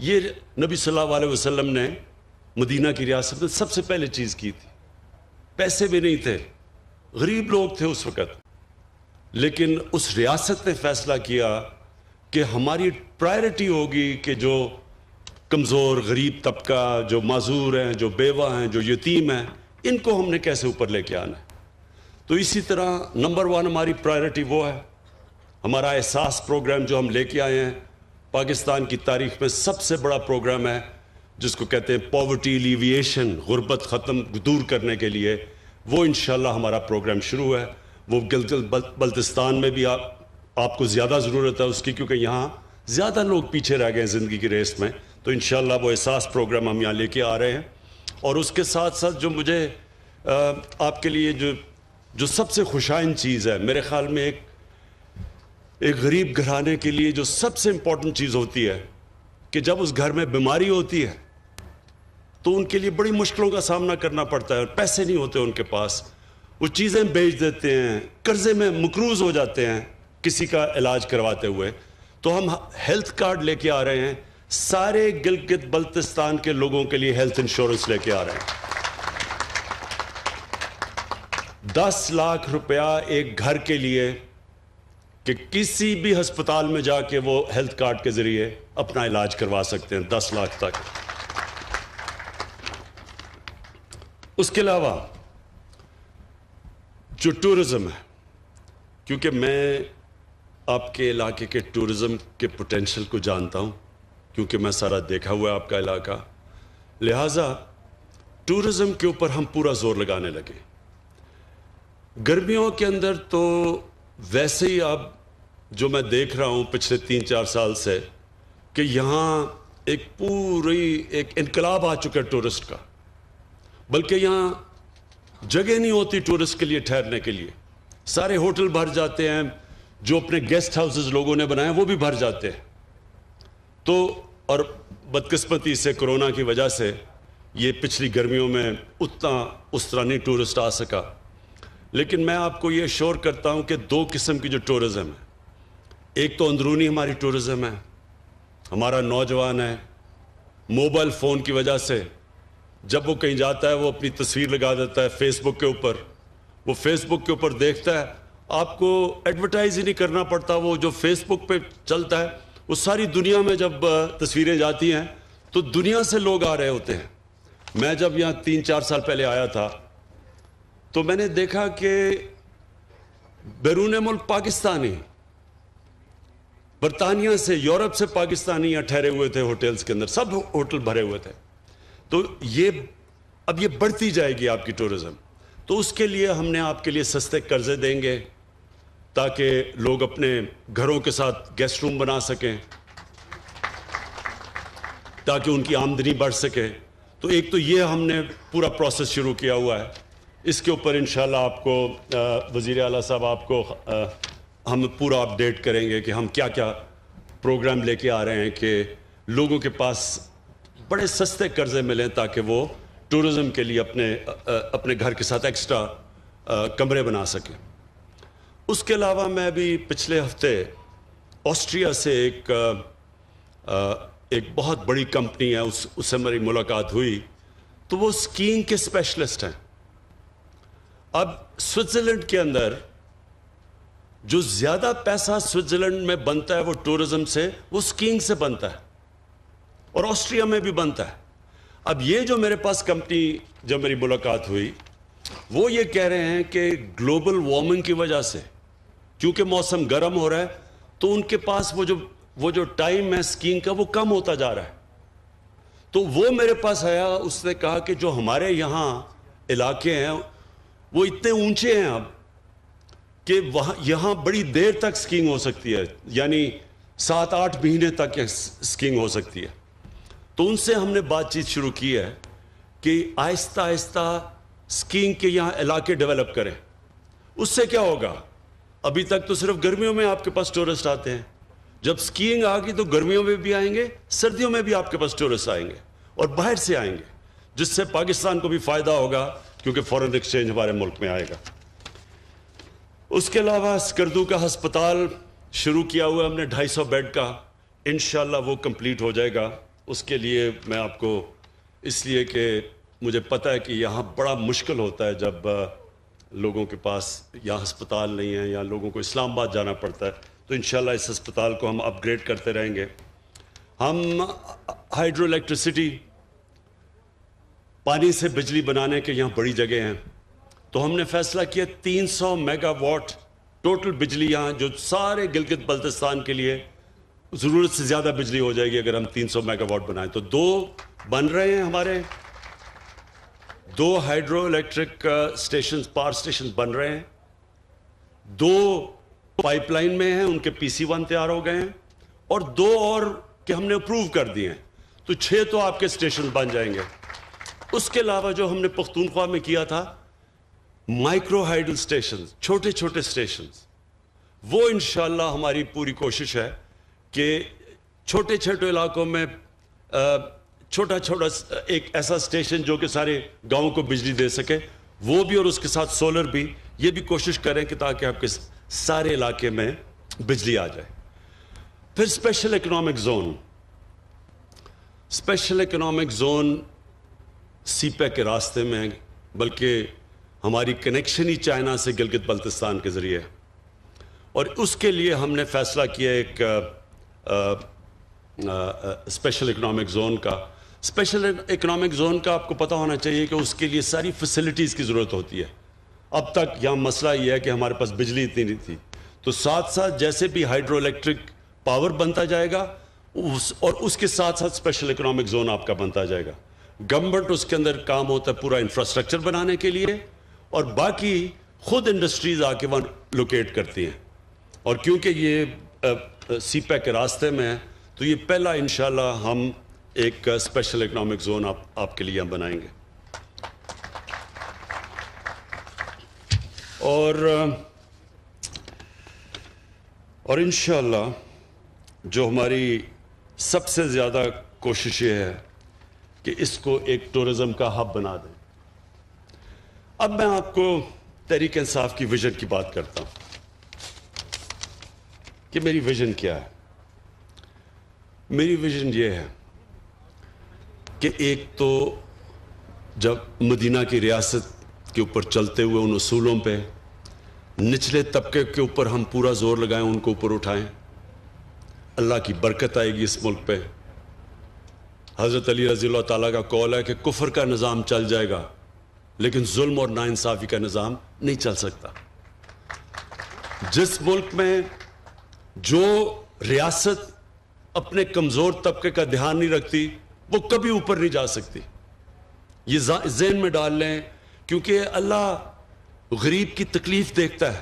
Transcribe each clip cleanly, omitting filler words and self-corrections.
یہ نبی صلی اللہ علیہ وسلم نے مدینہ کی ریاست میں سب سے پہلے چیز کی تھی. پیسے بھی نہیں تھے, غریب لوگ تھے اس وقت, لیکن اس ریاست نے فیصلہ کیا کہ ہماری پرائرٹی ہوگی کہ جو کمزور غریب طبقہ, جو معذور ہیں, جو بیوہ ہیں, جو یتیم ہیں, ان کو ہم نے کیسے اوپر لے کے آنا ہے. تو اسی طرح نمبر 1 ہماری پرائرٹی وہ ہے. ہمارا احساس پروگرام جو ہم لے کے آئے ہیں, پاکستان کی تاریخ میں سب سے بڑا پروگرام ہے, جس کو کہتے ہیں پاورٹی ایلیویشن, غربت ختم دور کرنے کے لیے. وہ انشاءاللہ ہمارا پروگرام شروع ہے. وہ گلگت بلتستان میں بھی آپ کو زیادہ ضرورت ہے اس کی, کیونکہ یہاں زیادہ لوگ پیچھے رہ گئے ہیں زندگی کی ریس میں. تو انشاءاللہ وہ احساس پروگرام ہم یہاں لے کے آ رہے ہیں. اور اس کے ساتھ ساتھ جو مجھے آپ کے لیے جو سب سے خوشائن چیز ہے, میرے خیال میں ایک غریب گھرانے کے لیے جو سب سے امپورٹنٹ چیز ہوتی ہے کہ جب اس گھر میں بیماری ہوتی ہے تو ان کے لیے بڑی مشکلوں کا سامنا کرنا پڑتا ہے, اور پیسے نہیں ہوتے ان کے پاس. وہ چیزیں بیچ دیتے ہیں, قرضے میں مقروض ہو جاتے ہیں کسی کا علاج کرواتے ہوئے. تو ہم ہیلتھ کارڈ لے کے آ رہے ہیں, سارے گلگت بلتستان کے لوگوں کے لیے ہیلتھ انشورنس لے کے آ رہے ہیں. 10 لاکھ روپیہ ایک گھر کے لیے کہ کسی بھی ہسپتال میں جا کے وہ ہیلتھ کارڈ کے ذریعے اپنا علاج کروا سکتے ہیں, 10 لاکھ تک. اس کے علاوہ جو ٹورزم ہے, کیونکہ میں آپ کے علاقے کے ٹورزم کے پوٹینشل کو جانتا ہوں, کیونکہ میں سارا دیکھا ہوا ہے آپ کا علاقہ, لہٰذا ٹورزم کے اوپر ہم پورا زور لگانے لگے. گرمیوں کے اندر تو ویسے ہی اب جو میں دیکھ رہا ہوں پچھلے 3-4 سال سے کہ یہاں ایک انقلاب آ چکا ہے ٹورسٹ کا, بلکہ یہاں جگہ نہیں ہوتی ٹورسٹ کے لیے ٹھہرنے کے لیے. سارے ہوٹل بھر جاتے ہیں, جو اپنے گیسٹ ہاؤسز لوگوں نے بنائے وہ بھی بھر جاتے ہیں. تو اور بدقسمتی سے کرونا کی وجہ سے یہ پچھلی گرمیوں میں اس طرح نہیں ٹورسٹ آ سکا. لیکن میں آپ کو یہ شور کرتا ہوں کہ 2 قسم کی جو ٹورزم ہے, ایک تو اندرونی ہماری ٹورزم ہے. ہمارا نوجوان ہے, موبائل فون کی وجہ سے جب وہ کہیں جاتا ہے وہ اپنی تصویر لگا دیتا ہے فیس بک کے اوپر. وہ فیس بک کے اوپر دیکھتا ہے, آپ کو ایڈورٹائز ہی نہیں کرنا پڑتا, وہ جو فیس بک پہ چلتا ہے وہ ساری دنیا میں جب تصویریں جاتی ہیں تو دنیا سے لوگ آ رہے ہوتے ہیں. میں جب یہاں 3-4 سال پہلے آیا تھا تو میں نے دیکھا کہ بیرون ملک پاکستانی, برطانیہ سے, یورپ سے پاکستانی یہاں ٹھہرے ہوئے تھے ہوٹلز کے اندر, سب ہوٹل بھرے ہوئے تھے. تو اب یہ بڑھتی جائے گی آپ کی ٹورزم. تو اس کے لیے ہم نے آپ کے لیے سستے قرضے دیں گے تاکہ لوگ اپنے گھروں کے ساتھ گیسٹ روم بنا سکیں, تاکہ ان کی آمدنی بڑھ سکے. تو ایک تو یہ ہم نے پورا پروسیس شروع کیا ہوا ہے. اس کے اوپر انشاءاللہ آپ کو وزیر اعلیٰ صاحب آپ کو ہم پورا اپڈیٹ کریں گے کہ ہم کیا کیا پروگرام لے کے آ رہے ہیں کہ لوگوں کے پاس بڑے سستے قرضے ملیں تاکہ وہ ٹورزم کے لیے اپنے گھر کے ساتھ ایکسٹرا کمرے بنا سکیں. اس کے علاوہ میں بھی پچھلے ہفتے آسٹریا سے ایک بہت بڑی کمپنی ہے, اس سے میری ملاقات ہوئی. تو وہ اسکیئنگ کے اسپیشلسٹ ہیں. اب سوئٹزرلینڈ کے اندر جو زیادہ پیسہ سوئٹزرلینڈ میں بنتا ہے وہ ٹورزم سے, وہ اسکیئنگ سے بنتا ہے, اور آسٹریا میں بھی بنتا ہے. اب یہ جو میرے پاس کمپنی جب میری ملاقات ہوئی, وہ یہ کہہ رہے ہیں کہ گلوبل وارمنگ کی وجہ سے کیونکہ موسم گرم ہو رہا ہے تو ان کے پاس وہ جو ٹائم ہے اسکیئنگ کا وہ کم ہوتا جا رہا ہے. تو وہ میرے پاس آیا, اس نے کہا کہ جو ہمارے یہاں علاقے ہیں وہ اتنے اونچے ہیں اب کہ یہاں بڑی دیر تک اسکیئنگ ہو سکتی ہے, یعنی 7-8 مہینے تک اسکیئنگ ہو سکتی ہے. تو ان سے ہم نے بات چیت شروع کی ہے کہ آہستہ آہستہ اسکیئنگ کے یہاں علاقے ڈیولپ کریں. اس سے کیا ہوگا, ابھی تک تو صرف گرمیوں میں آپ کے پاس ٹورسٹ آتے ہیں, جب اسکیئنگ آ گئی تو گرمیوں میں بھی آئیں گے, سردیوں میں بھی آپ کے پاس ٹورسٹ آئیں گے اور باہر سے آئیں گے, جس سے پاکستان کو بھی فائدہ ہوگا کیونکہ فورن ایکسچینج ہمارے ملک میں آئے گا. اس کے علاوہ اسکردو کا ہسپتال شروع کیا ہوا ہم نے 250 بیڈ کا, انشاءاللہ وہ کمپلیٹ ہو جائے گا اس کے لیے میں آپ کو اس لیے کہ مجھے پتہ ہے کہ یہاں بڑا مشکل ہوتا ہے جب لوگوں کے پاس یہاں ہسپتال نہیں ہے یا لوگوں کو اسلام آباد جانا پڑتا ہے، تو انشاءاللہ اس ہسپتال کو ہم اپ گریڈ کرتے رہیں گے. ہم ہائیڈرو الیکٹریسٹی، پانی سے بجلی بنانے کے یہاں بڑی جگہ ہیں، تو ہم نے فیصلہ کیا 300 میگا واٹ ٹوٹل بجلی یہاں، جو سارے گلگت بلتستان کے لیے ضرورت سے زیادہ بجلی ہو جائے گی اگر ہم 300 میگا واٹ بنائیں. تو 2 بن رہے ہیں، ہمارے 2 hydro electric stations, power stations بن رہے ہیں، 2 پائپ لائن میں ہیں، ان کے PC1 تیار ہو گئے ہیں، اور 2 اور کہ ہم نے اپروو کر دیے ہیں. تو 6 تو آپ کے اسٹیشن بن جائیں گے. اس کے علاوہ جو ہم نے پختونخوا میں کیا تھا مائکرو ہائیڈل اسٹیشنز، چھوٹے چھوٹے اسٹیشنز، وہ انشاءاللہ ہماری پوری کوشش ہے کہ چھوٹے چھوٹے علاقوں میں چھوٹا چھوٹا ایک ایسا اسٹیشن جو کہ سارے گاؤں کو بجلی دے سکے، وہ بھی، اور اس کے ساتھ سولر بھی، یہ بھی کوشش کریں کہ تاکہ آپ کے سارے علاقے میں بجلی آ جائے. پھر special economic zone, special economic zone سیپے کے راستے میں ہے، بلکہ ہماری کنیکشن ہی چائنا سے گلگت بلتستان کے ذریعے، اور اس کے لیے ہم نے فیصلہ کیا ایک اسپیشل اکنامک زون کا. اسپیشل اکنامک زون کا آپ کو پتہ ہونا چاہیے کہ اس کے لیے ساری فیسلٹیز کی ضرورت ہوتی ہے. اب تک یہاں مسئلہ یہ ہے کہ ہمارے پاس بجلی اتنی نہیں تھی، تو ساتھ ساتھ جیسے بھی ہائیڈرو الیکٹرک پاور بنتا جائے گا اور اس کے ساتھ ساتھ اسپیشل اکنامک زون آپ کا بنتا جائے گا. گورنمنٹ اس کے اندر کام ہوتا ہے پورا انفراسٹرکچر بنانے کے لیے، اور باقی خود انڈسٹریز آ کے وہاں لوکیٹ کرتی ہیں. اور کیونکہ یہ سیپے کے راستے میں ہے تو یہ پہلا انشاءاللہ ہم ایک اسپیشل اکنامک زون آپ کے لیے ہم بنائیں گے. اور انشاءاللہ جو ہماری سب سے زیادہ کوشش یہ ہے کہ اس کو ایک ٹورزم کا ہب بنا دیں. اب میں آپ کو تحریک انصاف کی ویژن کی بات کرتا ہوں کہ میری ویژن کیا ہے. میری ویژن یہ ہے کہ ایک تو جب مدینہ کی ریاست کے اوپر چلتے ہوئے ان اصولوں پہ نچلے طبقے کے اوپر ہم پورا زور لگائیں، ان کو اوپر اٹھائیں، اللہ کی برکت آئے گی اس ملک پہ. حضرت علی رضی اللہ تعالیٰ کا قول ہے کہ کفر کا نظام چل جائے گا لیکن ظلم اور ناانصافی کا نظام نہیں چل سکتا. جس ملک میں جو ریاست اپنے کمزور طبقے کا دھیان نہیں رکھتی وہ کبھی اوپر نہیں جا سکتی. یہ ذہن میں ڈال لیں، کیونکہ اللہ غریب کی تکلیف دیکھتا ہے.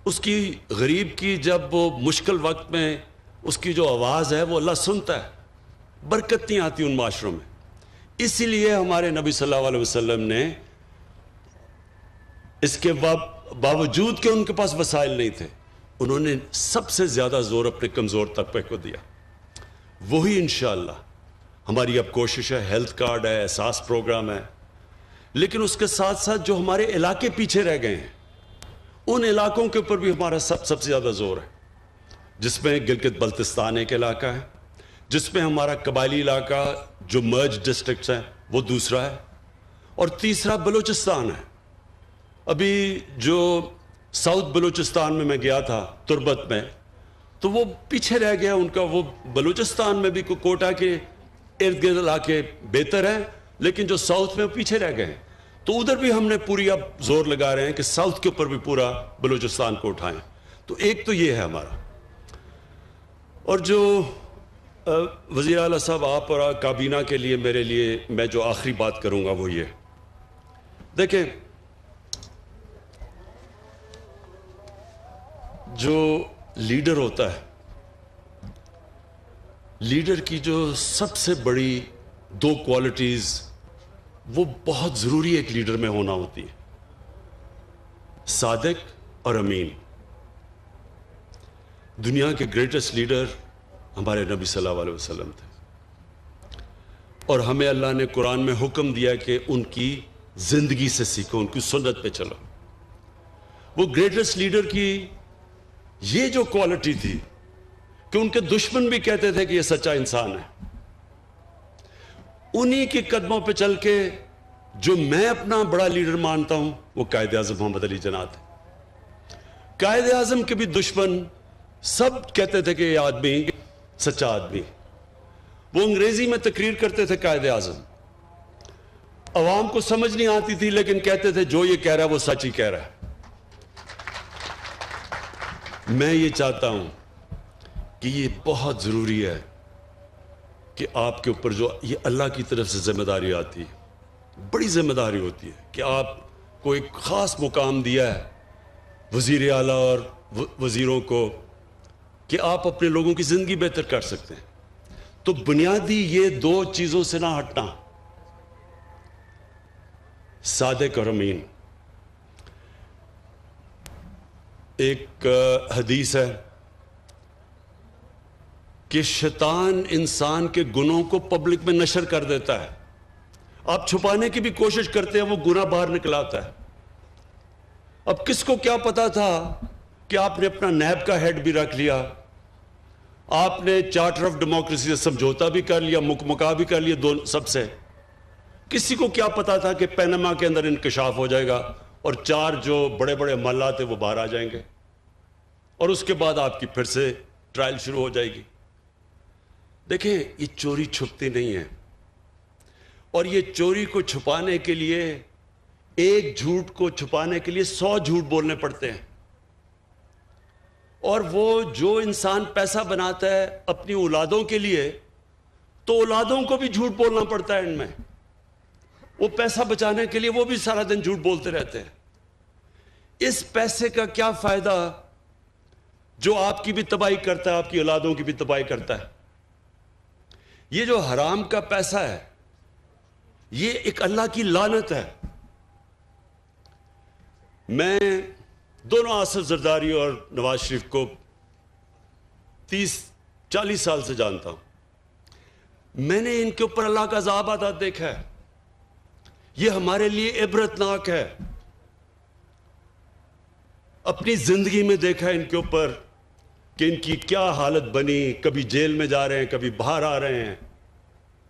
اس کی غریب کی جب وہ مشکل وقت میں اس کی جو آواز ہے وہ اللہ سنتا ہے. برکت نہیں آتی ان معاشروں میں. اسی لیے ہمارے نبی صلی اللہ علیہ وسلم نے اس کے باوجود کہ ان کے پاس وسائل نہیں تھے، انہوں نے سب سے زیادہ زور اپنے کمزور طبقے کو دیا. وہی انشاءاللہ ہماری اب کوشش ہے. ہیلتھ کارڈ ہے، احساس پروگرام ہے، لیکن اس کے ساتھ ساتھ جو ہمارے علاقے پیچھے رہ گئے ہیں ان علاقوں کے اوپر بھی ہمارا سب سے زیادہ زور ہے، جس میں گلگت بلتستان ایک علاقہ ہے، جس میں ہمارا قبائلی علاقہ جو مرج ڈسٹرکٹس ہیں وہ دوسرا ہے، اور تیسرا بلوچستان ہے. ابھی جو ساؤتھ بلوچستان میں گیا تھا تربت میں، تو وہ پیچھے رہ گیا ان کا. وہ بلوچستان میں بھی کوٹا کے ارد گرد علاقے بہتر ہیں، لیکن جو ساؤتھ میں پیچھے رہ گئے ہیں. تو ادھر بھی ہم نے پوری اب زور لگا رہے ہیں کہ ساؤتھ کے اوپر بھی پورا بلوچستان کو اٹھائیں. تو ایک تو یہ ہے ہمارا. اور جو وزیر اعلیٰ صاحب آپ اور کابینہ کے لیے میرے لیے میں جو آخری بات کروں گا وہ یہ، دیکھیں جو لیڈر ہوتا ہے، لیڈر کی جو سب سے بڑی 2 کوالٹیز وہ بہت ضروری ایک لیڈر میں ہونا ہوتی ہے، صادق اور امین. دنیا کے گریٹسٹ لیڈر ہمارے نبی صلی اللہ علیہ وسلم تھے، اور ہمیں اللہ نے قرآن میں حکم دیا کہ ان کی زندگی سے سیکھو، ان کی سنت پہ چلو. وہ گریٹسٹ لیڈر کی یہ جو کوالٹی تھی کہ ان کے دشمن بھی کہتے تھے کہ یہ سچا انسان ہے. انہی کے قدموں پہ چل کے جو میں اپنا بڑا لیڈر مانتا ہوں وہ قائد اعظم محمد علی جناح ہے۔ قائد اعظم کے بھی دشمن سب کہتے تھے کہ یہ آدمی سچا آدمی، وہ انگریزی میں تقریر کرتے تھے قائد اعظم، عوام کو سمجھ نہیں آتی تھی لیکن کہتے تھے جو یہ کہہ رہا ہے وہ سچ ہی کہہ رہا ہے۔ میں یہ چاہتا ہوں کہ یہ بہت ضروری ہے کہ آپ کے اوپر جو یہ اللہ کی طرف سے ذمہ داری آتی ہے، بڑی ذمہ داری ہوتی ہے کہ آپ کو ایک خاص مقام دیا ہے وزیر اعلیٰ اور وزیروں کو کہ آپ اپنے لوگوں کی زندگی بہتر کر سکتے ہیں، تو بنیادی یہ دو چیزوں سے نہ ہٹنا، صادق اور امین۔ ایک حدیث ہے کہ شیطان انسان کے گناہوں کو پبلک میں نشر کر دیتا ہے، آپ چھپانے کی بھی کوشش کرتے ہیں وہ گناہ باہر نکل آتا ہے۔ اب کس کو کیا پتا تھا کہ آپ نے اپنا نیب کا ہیڈ بھی رکھ لیا، آپ نے چارٹر آف ڈیموکریسی سے سمجھوتا بھی کر لیا، مکمکا بھی کر لیا دونوں سب سے۔ کسی کو کیا پتا تھا کہ پینما کے اندر انکشاف ہو جائے گا اور 4 جو بڑے بڑے محلات ہیں وہ باہر آ جائیں گے اور اس کے بعد آپ کی پھر سے ٹرائل شروع ہو جائے گی۔ دیکھیں یہ چوری چھپتی نہیں ہے، اور یہ چوری کو چھپانے کے لیے، ایک جھوٹ کو چھپانے کے لیے 100 جھوٹ بولنے پڑتے ہیں، اور وہ جو انسان پیسہ بناتا ہے اپنی اولادوں کے لیے تو اولادوں کو بھی جھوٹ بولنا پڑتا ہے، ان میں وہ پیسہ بچانے کے لیے وہ بھی سارا دن جھوٹ بولتے رہتے ہیں۔ اس پیسے کا کیا فائدہ جو آپ کی بھی تباہی کرتا ہے، آپ کی اولادوں کی بھی تباہی کرتا ہے؟ یہ جو حرام کا پیسہ ہے یہ ایک اللہ کی لعنت ہے۔ میں دونوں آصف زرداری اور نواز شریف کو 30-40 سال سے جانتا ہوں، میں نے ان کے اوپر اللہ کا عذاب آتا دیکھا ہے، یہ ہمارے لیے عبرتناک ہے۔ اپنی زندگی میں دیکھا ان کے اوپر کہ ان کی کیا حالت بنی، کبھی جیل میں جا رہے ہیں، کبھی باہر آ رہے ہیں،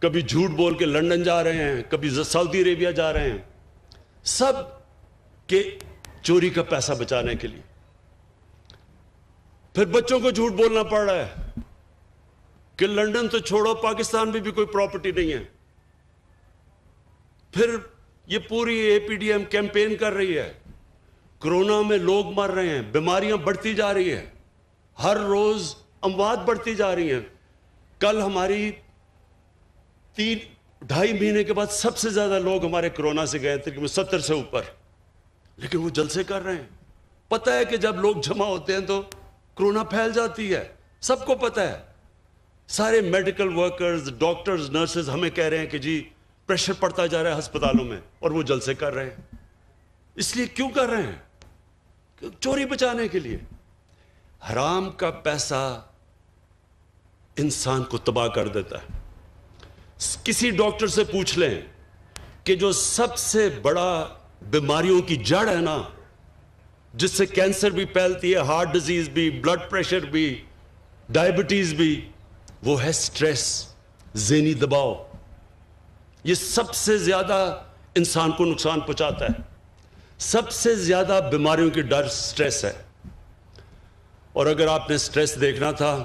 کبھی جھوٹ بول کے لندن جا رہے ہیں، کبھی سعودی عربیہ جا رہے ہیں، سب کے چوری کا پیسہ بچانے کے لیے۔ پھر بچوں کو جھوٹ بولنا پڑ رہا ہے کہ لندن تو چھوڑو پاکستان میں بھی کوئی پراپرٹی نہیں ہے۔ پھر یہ پوری اے پی ڈی ایم کیمپین کر رہی ہے، کرونا میں لوگ مر رہے ہیں، بیماریاں بڑھتی جا رہی ہیں، ہر روز اموات بڑھتی جا رہی ہیں۔ کل ہماری 3-2.5 مہینے کے بعد سب سے زیادہ لوگ ہمارے کرونا سے گئے تھے، 70 سے اوپر، لیکن وہ جلسے کر رہے ہیں۔ پتہ ہے کہ جب لوگ جمع ہوتے ہیں تو کرونا پھیل جاتی ہے، سب کو پتہ ہے۔ سارے میڈیکل ورکرز، ڈاکٹرز، نرسز ہمیں کہہ رہے ہیں کہ جی پریشر پڑتا جا رہا ہے ہسپتالوں میں، اور وہ جلسے کر رہے ہیں۔ اس لیے کیوں کر رہے ہیں؟ چوری بچانے کے لیے۔ حرام کا پیسہ انسان کو تباہ کر دیتا ہے۔ کسی ڈاکٹر سے پوچھ لیں کہ جو سب سے بڑا بیماریوں کی جڑ ہے نا، جس سے کینسر بھی پھیلتی ہے، ہارٹ ڈیزیز بھی، بلڈ پریشر بھی، ڈائبٹیز بھی، وہ ہے سٹریس، ذہنی دباؤ۔ یہ سب سے زیادہ انسان کو نقصان پہنچاتا ہے، سب سے زیادہ بیماریوں کی ڈر سٹریس ہے۔ اور اگر آپ نے سٹریس دیکھنا تھا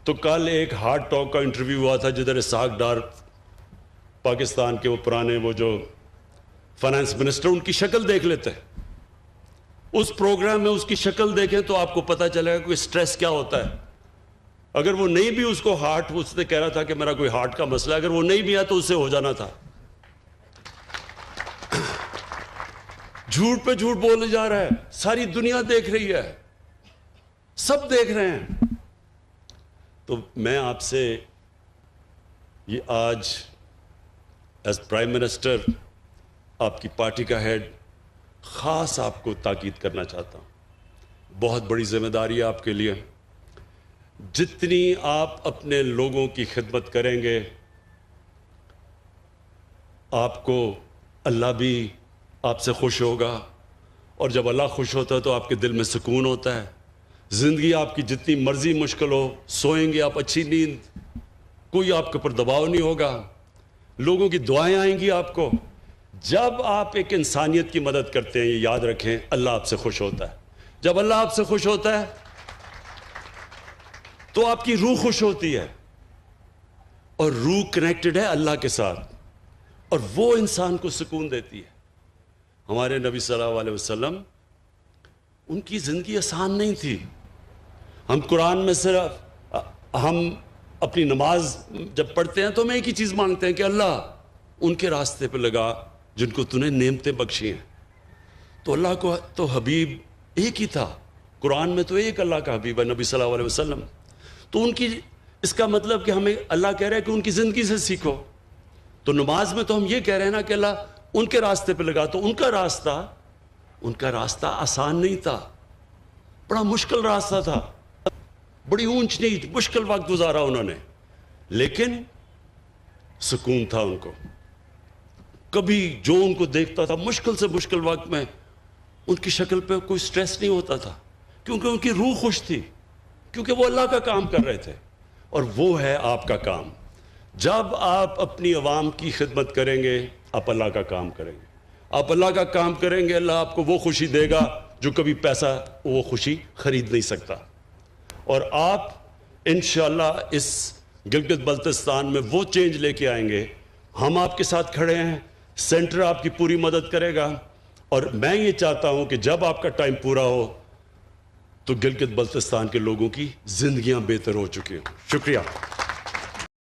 تو کل ایک ہارٹ ٹاک کا انٹرویو ہوا تھا جدھر اسحاق ڈار، پاکستان کے وہ پرانے وہ جو فائنانس منسٹر، ان کی شکل دیکھ لیتے ہیں۔ اس پروگرام میں اس کی شکل دیکھیں تو آپ کو پتہ چلے گا کہ سٹریس کیا ہوتا ہے۔ اگر وہ نہیں بھی اس کو ہارٹ، اس نے کہہ رہا تھا کہ میرا کوئی ہارٹ کا مسئلہ ہے، اگر وہ نہیں بھی آیا تو اس سے ہو جانا تھا۔ جھوٹ پہ جھوٹ بولے جا رہا ہے، ساری دنیا دیکھ رہی ہے، سب دیکھ رہے ہیں۔ تو میں آپ سے یہ آج ایز پرائم منسٹر، آپ کی پارٹی کا ہیڈ، خاص آپ کو تاکید کرنا چاہتا ہوں۔ بہت بڑی ذمہ داری ہے آپ کے لیے۔ جتنی آپ اپنے لوگوں کی خدمت کریں گے، آپ کو اللہ بھی آپ سے خوش ہوگا، اور جب اللہ خوش ہوتا ہے تو آپ کے دل میں سکون ہوتا ہے۔ زندگی آپ کی جتنی مرضی مشکل ہو، سوئیں گے آپ اچھی نیند، کوئی آپ کے اوپر دباؤ نہیں ہوگا، لوگوں کی دعائیں آئیں گی آپ کو. جب آپ ایک انسانیت کی مدد کرتے ہیں، یہ یاد رکھیں، اللہ آپ سے خوش ہوتا ہے. جب اللہ آپ سے خوش ہوتا ہے تو آپ کی روح خوش ہوتی ہے، اور روح کنیکٹڈ ہے اللہ کے ساتھ، اور وہ انسان کو سکون دیتی ہے. ہمارے نبی صلی اللہ علیہ وسلم، ان کی زندگی آسان نہیں تھی. ہم قرآن میں صرف ہم اپنی نماز جب پڑھتے ہیں تو ہم ایک ہی چیز مانگتے ہیں کہ اللہ ان کے راستے پہ لگا جن کو تو نے نعمتیں بخشی ہیں. تو اللہ کو تو حبیب ایک ہی تھا، قرآن میں تو ایک اللہ کا حبیب ہے نبی صلی اللہ علیہ وسلم. تو ان کی، اس کا مطلب کہ ہمیں اللہ کہہ رہا ہے کہ ان کی زندگی سے سیکھو. تو نماز میں تو ہم یہ کہہ رہے ہیں نا کہ اللہ ان کے راستے پہ لگا. تو ان کا راستہ آسان نہیں تھا، بڑا مشکل راستہ تھا، بڑی اونچ نیچ مشکل وقت گزارا انہوں نے، لیکن سکون تھا ان کو. کبھی جو ان کو دیکھتا تھا مشکل سے مشکل وقت میں ان کی شکل پہ کوئی سٹریس نہیں ہوتا تھا، کیونکہ ان کی روح خوش تھی، کیونکہ وہ اللہ کا کام کر رہے تھے. اور وہ ہے آپ کا کام. جب آپ اپنی عوام کی خدمت کریں گے، آپ اللہ کا کام کریں گے. آپ اللہ کا کام کریں گے، اللہ آپ کو وہ خوشی دے گا جو کبھی پیسہ وہ خوشی خرید نہیں سکتا. اور آپ انشاءاللہ اس گلگت بلتستان میں وہ چینج لے کے آئیں گے. ہم آپ کے ساتھ کھڑے ہیں، سینٹر آپ کی پوری مدد کرے گا. اور میں یہ چاہتا ہوں کہ جب آپ کا ٹائم پورا ہو تو گلگت بلتستان کے لوگوں کی زندگیاں بہتر ہو چکی ہوں. شکریہ.